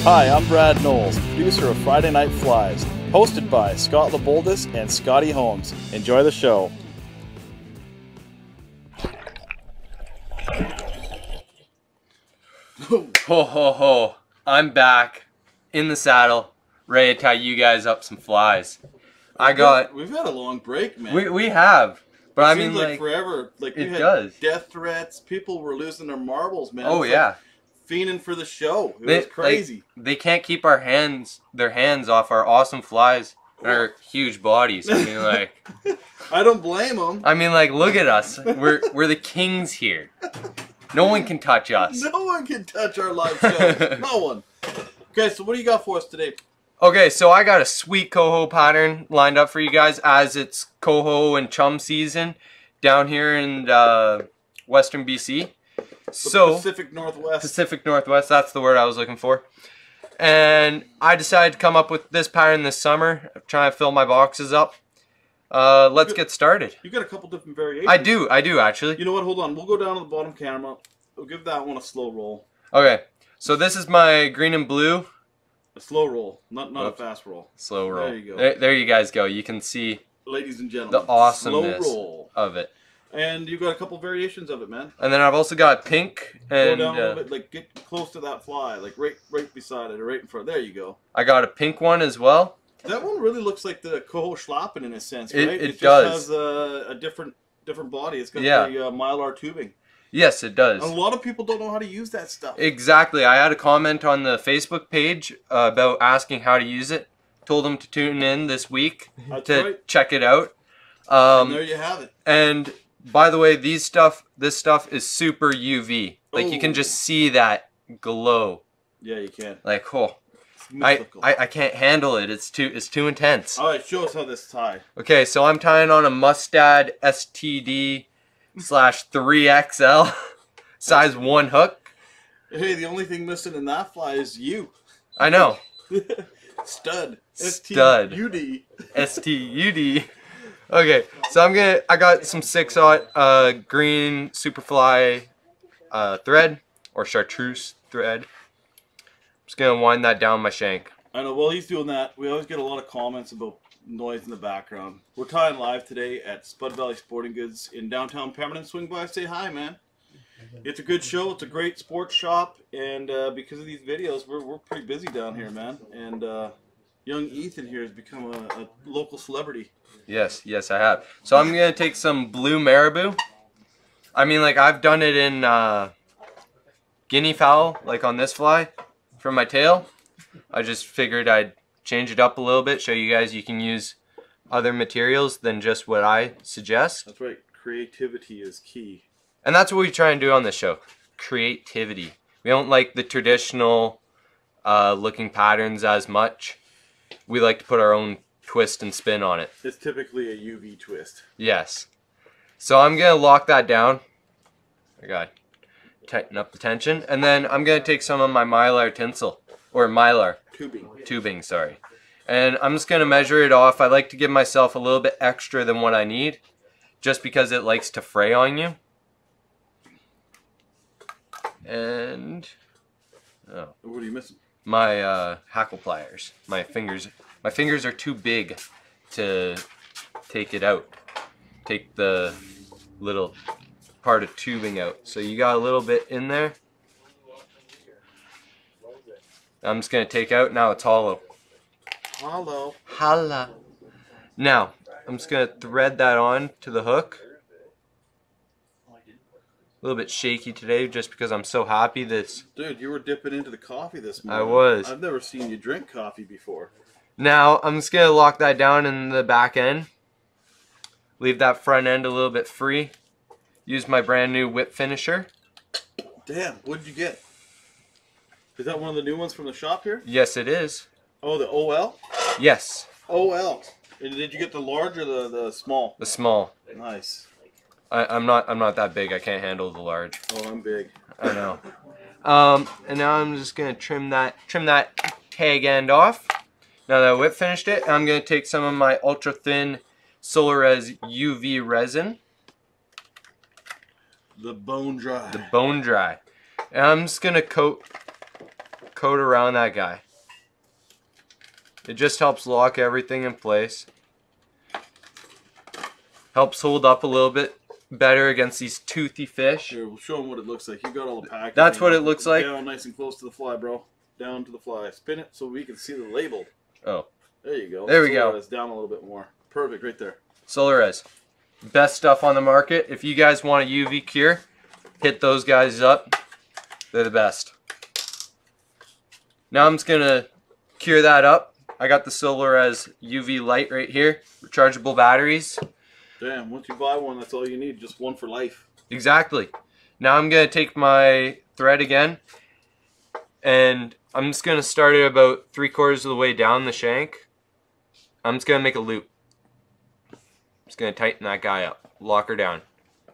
Hi, I'm Brad Knowles, producer of Friday Night Flies, hosted by Scott LeBoldis and Scotty Holmes. Enjoy the show. Ho ho ho, I'm back in the saddle, ready to tie you guys up some flies. We've had a long break, man. We have, but it I mean seems like forever. Like we had death threats, people were losing their marbles, man. Oh yeah, fiending for the show. It was crazy. Like, they can't keep their hands off our awesome flies and our huge bodies. I mean, like, I don't blame them. I mean, like, look at us. We're the kings here. No one can touch us. No one can touch our live show. No one. Okay, so what do you got for us today? Okay, so I got a sweet coho pattern lined up for you guys as it's coho and chum season down here in western BC. So Pacific Northwest. Pacific Northwest, that's the word I was looking for. And I decided to come up with this pattern this summer. I'm trying to fill my boxes up. Let's get started. You got a couple different variations. I do actually. You know what, hold on. We'll go down to the bottom camera. We'll give that one a slow roll. Okay, so this is my green and blue. A slow roll, not a fast roll. Slow roll. There you go. There you guys go. You can see, ladies and gentlemen, the awesomeness slow roll of it. And you've got a couple variations of it, man. And then I've also got pink and go down a little bit, like get close to that fly, like right beside it or right in front. There you go. I got a pink one as well. That one really looks like the Coho Schlappen in a sense, right? It does. Just has a different body. It's got the mylar tubing. Yes, it does. And a lot of people don't know how to use that stuff. Exactly. I had a comment on the Facebook page about asking how to use it. Told them to tune in this week to check it out. And there you have it. And by the way, this stuff is super UV. Like you can just see that glow. Yeah, you can. Like, oh, I can't handle it. It's too intense. All right, show us how this is tied. Okay, so I'm tying on a Mustad STD /3XL size 1 hook. Hey, the only thing missing in that fly is you. I know. Stud. STUD. STUD. Okay, so I got some 6/0 green Superfly thread or Chartreuse thread. I'm just gonna wind that down my shank. I know. While he's doing that, we always get a lot of comments about noise in the background. We're tying live today at Spud Valley Sporting Goods in downtown Pemberton. Swing by, say hi, man. It's a good show. It's a great sports shop, and because of these videos, we're pretty busy down here, man. And young Ethan here has become a local celebrity. Yes, I have. So I'm gonna take some blue Marabou. I mean, like I've done it in guinea fowl, like on this fly, for my tail. I just figured I'd change it up a little bit, show you guys you can use other materials than just what I suggest. That's right. Creativity is key. And that's what we try and do on this show. Creativity. We don't like the traditional looking patterns as much. We like to put our own twist and spin on it. It's typically a UV twist. Yes. So I'm going to lock that down. I got to tighten up the tension. And then I'm going to take some of my mylar tinsel. Or mylar. Tubing, sorry. And I'm just going to measure it off. I like to give myself a little bit extra than what I need. Just because it likes to fray on you. And... oh. What are you missing? My hackle pliers. My fingers are too big to take it out. Take the little part of tubing out. So you got a little bit in there. I'm just going to take out. Now it's hollow. Hollow. Holla. Now, I'm just going to thread that on to the hook. A little bit shaky today just because I'm so happy this... Dude, you were dipping into the coffee this morning. I was. I've never seen you drink coffee before. Now, I'm just going to lock that down in the back end. Leave that front end a little bit free. Use my brand new whip finisher. Damn, what did you get? Is that one of the new ones from the shop here? Yes, it is. Oh, the OL? Yes. OL. And did you get the large or the small? The small. Nice. I'm not that big. I can't handle the large. Oh, I'm big. I know. And now I'm just gonna trim that tag end off. Now that I whip finished it, I'm gonna take some of my ultra thin Solarez UV resin. The bone dry. The bone dry. And I'm just gonna coat coat around that guy. It just helps lock everything in place. Helps hold up a little bit better against these toothy fish. Here, we'll show them what it looks like. You got all the packaging. That's what it looks like. Down nice and close to the fly, bro. Down to the fly. Spin it so we can see the label. Oh. There you go. There we go. It's down a little bit more. Perfect, right there. Solarez. Best stuff on the market. If you guys want a UV cure, hit those guys up. They're the best. Now I'm just going to cure that up. I got the Solarez UV light right here. Rechargeable batteries. Damn, once you buy one, that's all you need. Just one for life. Exactly. Now I'm going to take my thread again, and I'm just going to start it about 3/4 of the way down the shank. I'm just going to make a loop. Just going to tighten that guy up. Lock her down.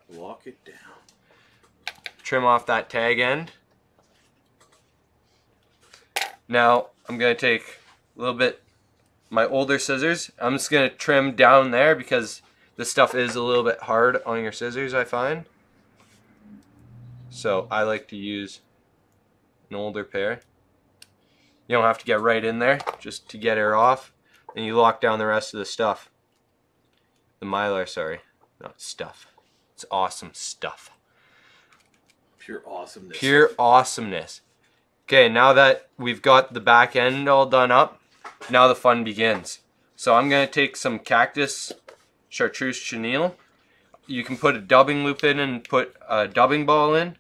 Lock it down. Trim off that tag end. Now I'm going to take a little bit my older scissors. I'm just going to trim down there because this stuff is a little bit hard on your scissors, I find. So I like to use an older pair. You don't have to get right in there just to get her off, and you lock down the rest of the stuff. The mylar, sorry, not stuff. It's awesome stuff. Pure awesomeness. Pure awesomeness. Okay, now that we've got the back end all done up, now the fun begins. So I'm going to take some Cactus Chartreuse Chenille. You can put a dubbing loop in and put a dubbing ball in,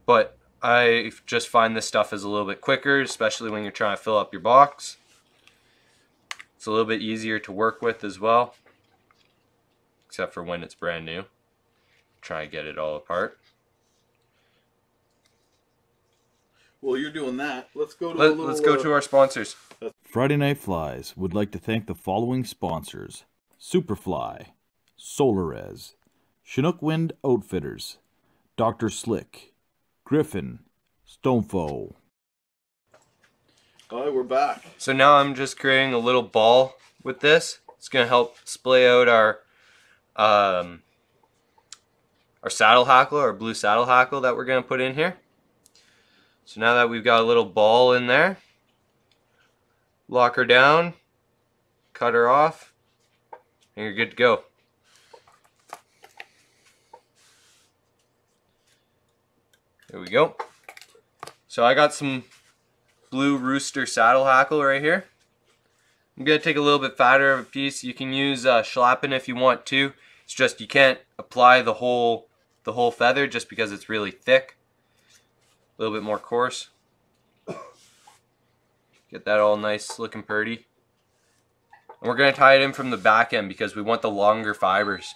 but I just find this stuff is a little bit quicker, especially when you're trying to fill up your box. It's a little bit easier to work with as well, except for when it's brand new. Try to get it all apart. Well, you're doing that. Let's go to Let's go to our sponsors. Friday Night Flies would like to thank the following sponsors: Superfly, Solarez, Chinook Wind Outfitters, Dr. Slick, Griffin, Stonefo. Alright, we're back. So now I'm just creating a little ball with this. It's going to help splay out our saddle hackle, our blue saddle hackle that we're going to put in here. So now that we've got a little ball in there, lock her down, cut her off, and you're good to go. There we go. So I got some blue rooster saddle hackle right here. I'm going to take a little bit fatter of a piece. You can use schlappen if you want to. It's just you can't apply the whole feather just because it's really thick. A little bit more coarse. Get that all nice looking pretty. And we're going to tie it in from the back end because we want the longer fibers.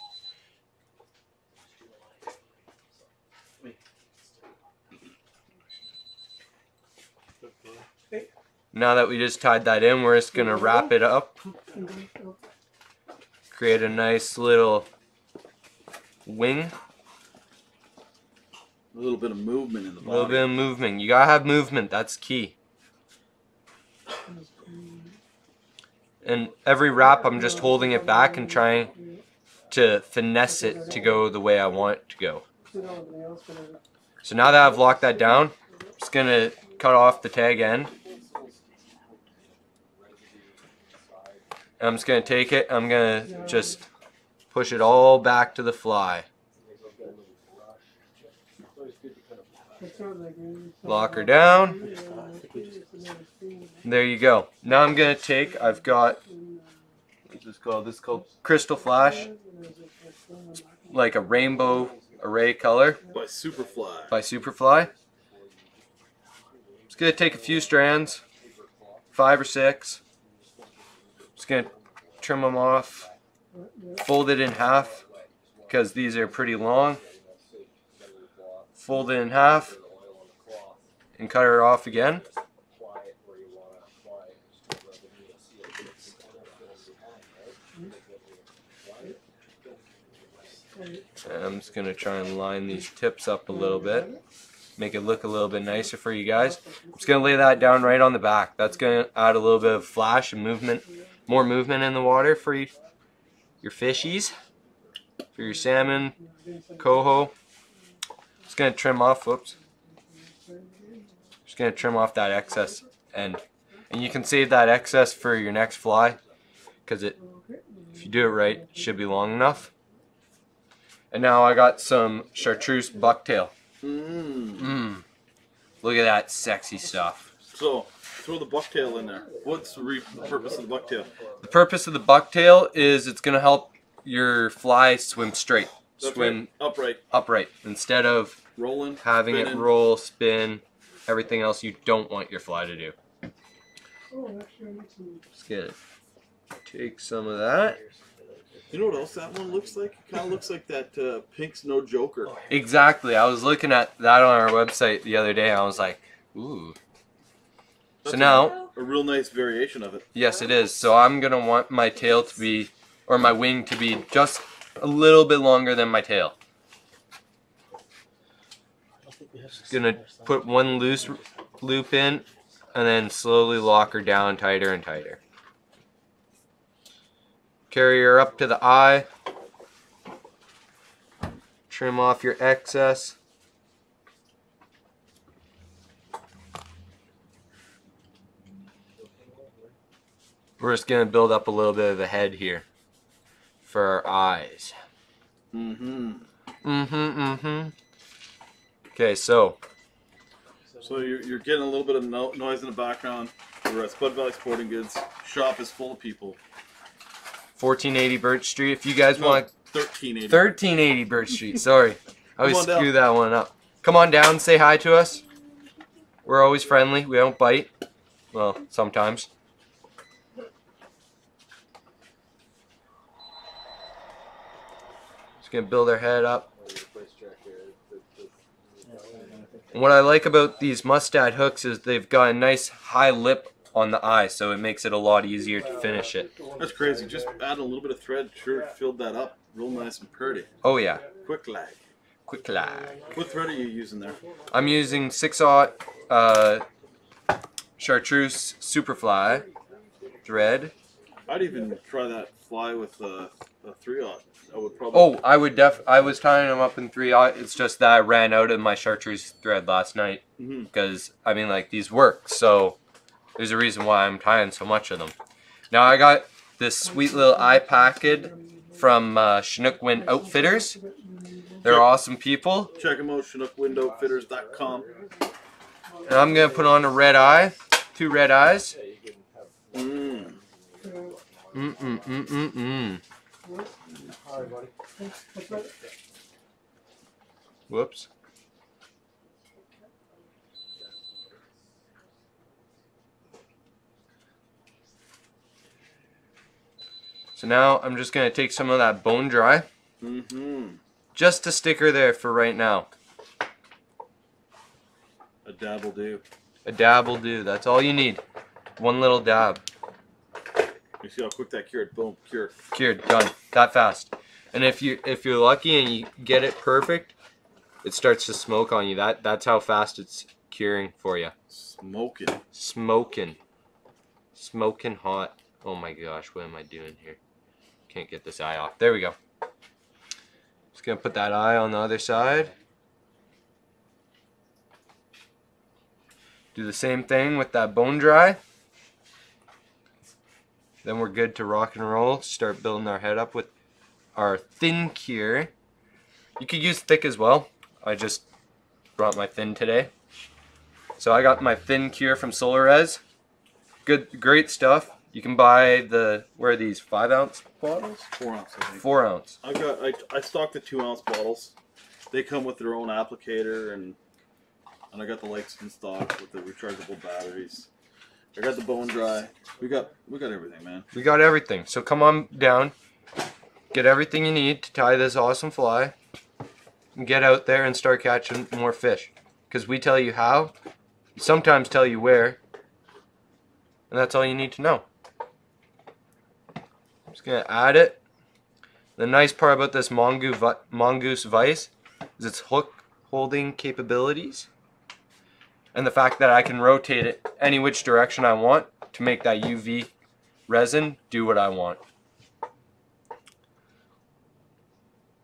Now that we just tied that in, we're just going to wrap it up. Create a nice little wing. A little bit of movement in the body. A little bit of movement. You gotta have movement. That's key. And every wrap, I'm just holding it back and trying to finesse it to go the way I want it to go. So now that I've locked that down, I'm just gonna cut off the tag end. And I'm just gonna take it. I'm gonna just push it all back to the fly. Lock her down. There you go. Now I'm going to take, I've got, what's this called? This is called Crystal Flash. Like a rainbow array color. By Superfly. By Superfly. Just going to take a few strands, 5 or 6. Just going to trim them off. Fold it in half because these are pretty long. Fold it in half and cut her off again. And I'm just going to try and line these tips up a little bit. Make it look a little bit nicer for you guys. I'm just going to lay that down right on the back. That's going to add a little bit of flash and movement, more movement in the water for your fishies, for your salmon, coho. Just going to trim off, whoops. Just gonna trim off that excess end, and you can save that excess for your next fly, because if you do it right, it should be long enough. And now I got some Chartreuse bucktail. Look at that sexy stuff. So throw the bucktail in there. What's the purpose of the bucktail? The purpose of the bucktail is it's gonna help your fly swim straight. Swim upright instead of rolling, having spinning. it roll, spin, everything else you don't want your fly to do. Just gonna take some of that. You know what else that one looks like? It kind of looks like that Pink's No Joker. Exactly. I was looking at that on our website the other day. I was like, ooh. That's so now a real nice variation of it. Yes, it is. So I'm gonna want my tail to be, or my wing to be, just a little bit longer than my tail. Just gonna put one loose loop in and then slowly lock her down tighter and tighter. Carry her up to the eye. Trim off your excess. We're just gonna build up a little bit of a head here for our eyes. Okay, so you're getting a little bit of noise in the background. We're at Spud Valley Sporting Goods. Shop is full of people. 1480 Birch Street. If you guys want 1380. 1380 Birch Street. Sorry, I always screw that one up. Come on down, say hi to us. We're always friendly. We don't bite. Well, sometimes. Just gonna build our head up. And what I like about these mustad hooks is they've got a nice high lip on the eye, so it makes it a lot easier to finish it. That's crazy. Just add a little bit of thread, sure filled that up real nice and pretty. Oh yeah. Quick lag. Quick lag. What thread are you using there? I'm using 6/0 Chartreuse Superfly thread. I'd even try that fly with a 3/0. I would probably. I was tying them up in 3/0. It's just that I ran out of my Chartreuse thread last night because I mean, like, these work. So there's a reason why I'm tying so much of them. Now I got this sweet little eye packet from Chinook Wind Outfitters. They're awesome people. Check them out, ChinookWindOutfitters.com. And I'm gonna put on a red eye, 2 red eyes. Whoops. So now I'm just gonna take some of that bone dry, just to stick her there for right now. A dab will do. A dab will do. That's all you need. One little dab. You see how quick that cured? Boom, cured. Cured, done. That fast. And if you're lucky and you get it perfect, it starts to smoke on you. That's how fast it's curing for you. Smoking. Smoking. Smoking hot. Oh my gosh, what am I doing here? Can't get this eye off. There we go. Just gonna put that eye on the other side. Do the same thing with that bone dry. Then we're good to rock and roll. Start building our head up with our thin cure. You could use thick as well. I just brought my thin today. So I got my thin cure from Solarez. Good, great stuff. You can buy the, where are these, 5-ounce bottles? 4 ounce, I think. 4 ounce. I stocked the 2-ounce bottles. They come with their own applicator, and I got the lights in stock with the rechargeable batteries. I got the bone dry. We got everything, man. We got everything. So come on down, get everything you need to tie this awesome fly, and get out there and start catching more fish. Because we tell you how, we sometimes tell you where, and that's all you need to know. I'm just gonna add it. The nice part about this mongoose vise is its hook holding capabilities, and the fact that I can rotate it any which direction I want to make that UV resin do what I want.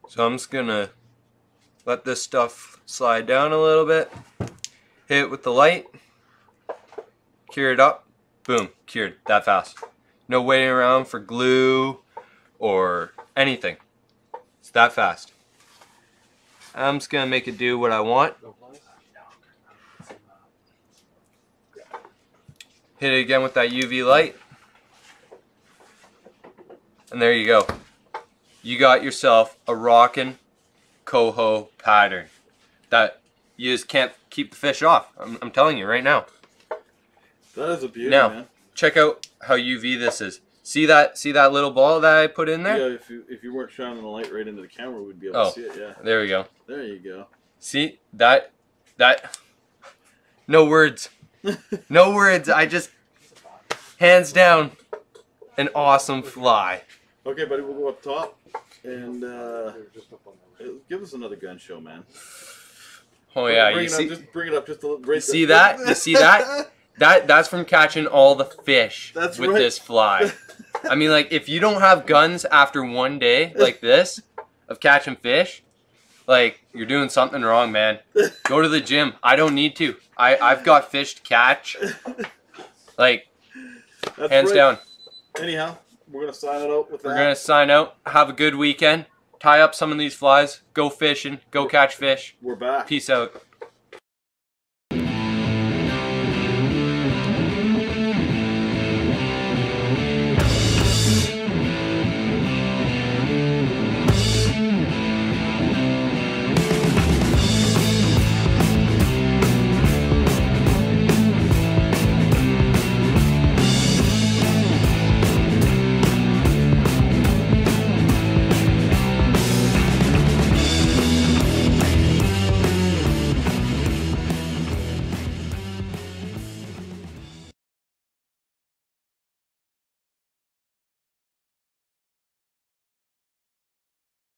So I'm just gonna let this stuff slide down a little bit, hit it with the light, cure it up, boom, cured that fast. No waiting around for glue or anything. It's that fast. I'm just gonna make it do what I want. Hit it again with that UV light. And there you go. You got yourself a rockin' coho pattern that you just can't keep the fish off. I'm telling you right now. That is a beauty, now, man. Check out how UV this is. See that little ball that I put in there? Yeah, if you weren't shining the light right into the camera, we'd be able to see it, yeah. There we go. There you go. See, that, no words. No words, I just, hands down, an awesome fly. Okay, buddy, we'll go up top, and give us another gun show, man. Oh yeah, bring you see, just bring it up just a little. Right, you see that? You see that? That's from catching all the fish with this fly. I mean, like, if you don't have guns after one day like this of catching fish, like, you're doing something wrong, man. Go to the gym. I don't need to. I've got fish to catch. Like, That's hands down. Anyhow, we're going to sign it out with that. We're going to sign out. Have a good weekend. Tie up some of these flies. Go fishing. Go catch fish. We're back. Peace out.